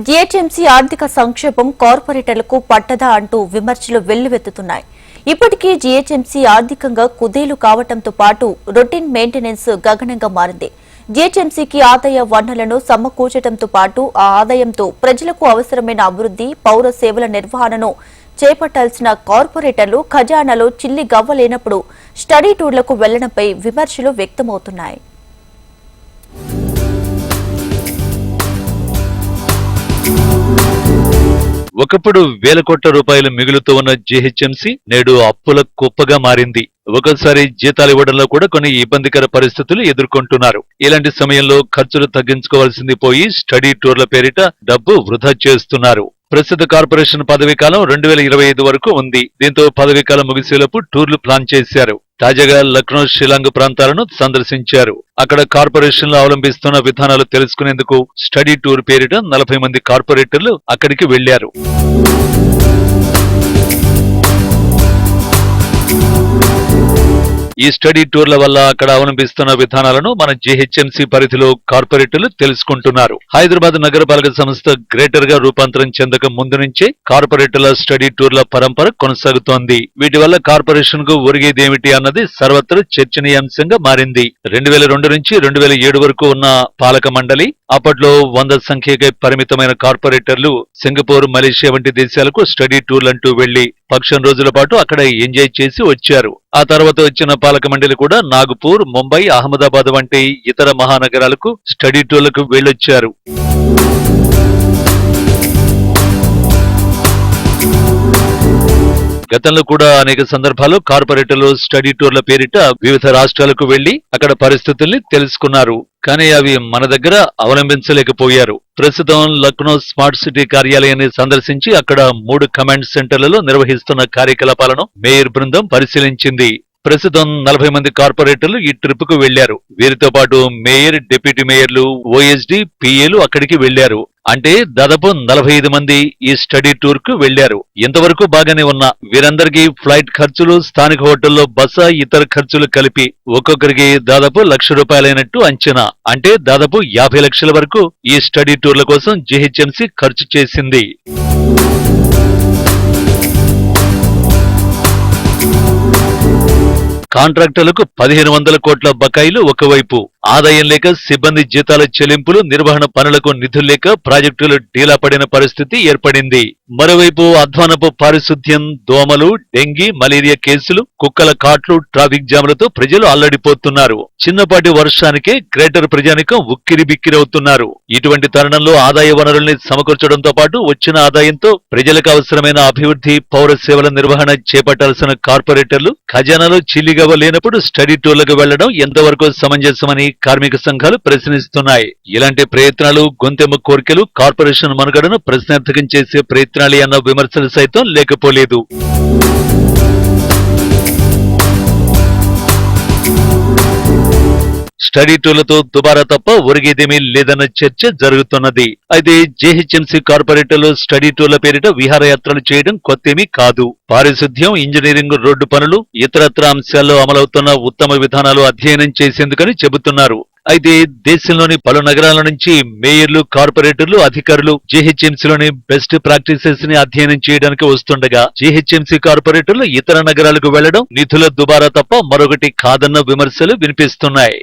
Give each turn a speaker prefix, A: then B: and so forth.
A: GHMC ఆర్థిక సంక్షోభం కార్పొరేటర్లకు పట్టదా అంటూ విమర్శలు వెల్లువెత్తుతున్నాయి. ఇప్పటికీ జీహెచ్ఎంసీ ఆర్థికంగా కుదేలు కావడంతో పాటు రొటీన్ మెయింటెనెన్స్ గగనంగా మారింది. జీహెచ్ఎంసీకి ఆదాయ వనరులను సమకూర్చడంతో పాటు ఆ ఆదాయంతో ప్రజలకు అవసరమైన అభివృద్ధి, పౌర సేవల నిర్వహణను చేపట్టాల్సిన కార్పొరేటర్లు ఖజానాలో చిల్లి గవ్వలేనప్పుడు స్టడీ టూర్లకు వెళ్లడంపై విమర్శలు వ్యక్తమవుతున్నాయి.
B: ఒకప్పుడు వేల కోట్ల రూపాయలు మిగులుతూ ఉన్న జీహెచ్ఎంసీ నేడు అప్పుల కుప్పగా మారింది. ఒక్కోసారి జీతాలు ఇవ్వడంలో కూడా కొన్ని ఇబ్బందికర పరిస్థితులు ఎదుర్కొంటున్నారు. ఇలాంటి సమయంలో ఖర్చులు తగ్గించుకోవాల్సింది పోయి స్టడీ టూర్ల పేరిట డబ్బు వృధా చేస్తున్నారు. ప్రస్తుత కార్పొరేషన్ పదవీకాలం 2025 వరకు ఉంది. దీంతో పదవీకాలం ముగిసేలోపు టూర్లు ప్లాన్ చేశారు. తాజాగా లక్నో, షిలాంగ్ ప్రాంతాలను సందర్శించారు. అక్కడ కార్పొరేషన్లు అవలంబిస్తున్న విధానాలు తెలుసుకునేందుకు స్టడీ టూర్ పేరిట 40 మంది కార్పొరేటర్లు అక్కడికి వెళ్లారు. ఈ స్టడీ టూర్ల వల్ల అక్కడ అవలంబిస్తున్న విధానాలను మన జీహెచ్ఎంసీ పరిధిలో కార్పొరేటర్లు తెలుసుకుంటున్నారు. హైదరాబాద్ నగరపాలక సంస్థ గ్రేటర్ గా రూపాంతరం చెందక ముందు నుంచే కార్పొరేటర్ల స్టడీ టూర్ల పరంపర కొనసాగుతోంది. వీటి వల్ల కార్పొరేషన్ కు ఒరిగేదేమిటి అన్నది సర్వత్రా చర్చనీయాంశంగా మారింది. 2002 నుంచి 2007 వరకు ఉన్న పాలక మండలి అప్పట్లో 100 సంఖ్యకే పరిమితమైన కార్పొరేటర్లు సింగపూర్, మలేషియా వంటి దేశాలకు స్టడీ టూర్లంటూ వెళ్లి పక్షం రోజుల పాటు అక్కడ ఎంజాయ్ చేసి వచ్చారు. ఆ తర్వాత వచ్చిన పాలక మండలి కూడా నాగపూర్, ముంబై, అహ్మదాబాద్ వంటి ఇతర మహానగరాలకు స్టడీ టూర్లకు వెళ్లొచ్చారు. గతంలో కూడా అనేక సందర్భాల్లో కార్పొరేటర్లు స్టడీ టూర్ల పేరిట వివిధ రాష్ట్రాలకు వెళ్లి అక్కడ పరిస్థితుల్ని తెలుసుకున్నారు. కానీ అవి మన దగ్గర అవలంబించలేకపోయారు. ప్రస్తుతం లక్నో స్మార్ట్ సిటీ కార్యాలయాన్ని సందర్శించి అక్కడ 3 కమాండ్ సెంటర్లలో నిర్వహిస్తున్న కార్యకలాపాలను మేయర్ బృందం పరిశీలించింది. ప్రస్తుతం 40 మంది కార్పొరేటర్లు ఈ ట్రిప్ కు వెళ్లారు. వీరితో పాటు మేయర్, డిప్యూటీ మేయర్లు, ఓఎస్డీ, పిఏలు అక్కడికి వెళ్లారు. అంటే దాదాపు 45 మంది ఈ స్టడీ టూర్ కు వెళ్లారు. ఇంతవరకు బాగానే ఉన్నా వీరందరికీ ఫ్లైట్ ఖర్చులు, స్థానిక హోటల్లో బస, ఇతర ఖర్చులు కలిపి ఒక్కొక్కరికి దాదాపు ₹1,00,000 అంచనా. అంటే దాదాపు 50 లక్షల వరకు ఈ స్టడీ టూర్ల కోసం జీహెచ్ఎంసీ ఖర్చు చేసింది. కాంట్రాక్టర్లకు 1,500 కోట్ల బకాయిలు ఒకవైపు, ఆదాయం లేక సిబ్బంది జీతాల చెల్లింపులు, నిర్వహణ పనులకు నిధులు లేక ప్రాజెక్టులు డీలా పడిన పరిస్థితి ఏర్పడింది. మరోవైపు అధ్వానపు పారిశుద్ధ్యం, దోమలు, డెంగీ, మలేరియా కేసులు, కుక్కల కాట్లు, ట్రాఫిక్ జాములతో ప్రజలు అల్లడిపోతున్నారు. చిన్నపాటి వర్షానికే గ్రేటర్ ప్రజానికం ఉక్కిరిబిక్కిరవుతున్నారు. ఇటువంటి తరుణంలో ఆదాయ వనరుల్ని సమకూర్చడంతో పాటు వచ్చిన ఆదాయంతో ప్రజలకు అవసరమైన అభివృద్ధి, పౌర సేవల నిర్వహణ చేపట్టాల్సిన కార్పొరేటర్లు ఖజానాలో చిల్లిగవ్వ లేనప్పుడు స్టడీ టూర్లకు వెళ్లడం ఎంతవరకు సమంజసమని కార్మిక సంఘాలు ప్రశ్నిస్తున్నాయి. ఇలాంటి ప్రయత్నాలు, గొంతెమ్మ కోరికలు కార్పొరేషన్ మనుగడను ప్రశ్నార్థకం చేసే ప్రయత్నాలే అన్న విమర్శలు సైతం లేకపోలేదు. స్టడీ టూర్లతో దుబారా తప్ప ఒరిగేదేమీ లేదన్న చర్చ జరుగుతున్నది. అయితే జీహెచ్ఎంసీ కార్పొరేటర్లు స్టడీ టూర్ల పేరిట విహారయాత్రలు చేయడం కొత్తేమీ కాదు. పారిశుద్ధ్యం, ఇంజనీరింగ్, రోడ్డు పనులు, ఇతరత్ర అంశాల్లో అమలవుతున్న ఉత్తమ విధానాలు అధ్యయనం చేసేందుకని చెబుతున్నారు. అయితే దేశంలోని పలు నగరాల నుంచి మేయర్లు, కార్పొరేటర్లు, అధికారులు జీహెచ్ఎంసీలోని బెస్ట్ ప్రాక్టీసెస్ ని అధ్యయనం చేయడానికి వస్తుండగా జీహెచ్ఎంసీ కార్పొరేటర్లు ఇతర నగరాలకు వెళ్లడం నిధుల దుబారా తప్ప మరొకటి కాదన్న విమర్శలు వినిపిస్తున్నాయి.